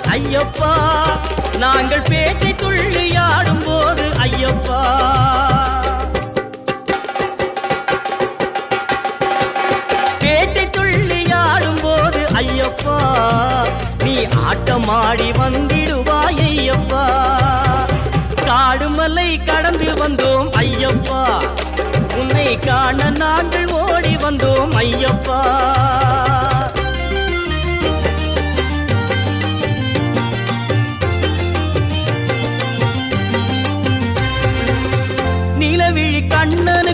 வருவாய் ஐயப்பா, நாங்கள் பேட்டை துள்ளி ஆடும் போது ஐயப்பா. பேட்டை துள்ளி ஆடும் போது ஐயப்பா, நீ ஆட்டமாடி வந்திடுவாய் ஐயப்பா. காடுமலை கடந்து வந்தோம் ஐயப்பா, உன்னை காண நாங்கள் ஓடி வந்தோம் ஐயப்பா. நிலவிழி கண்ணனை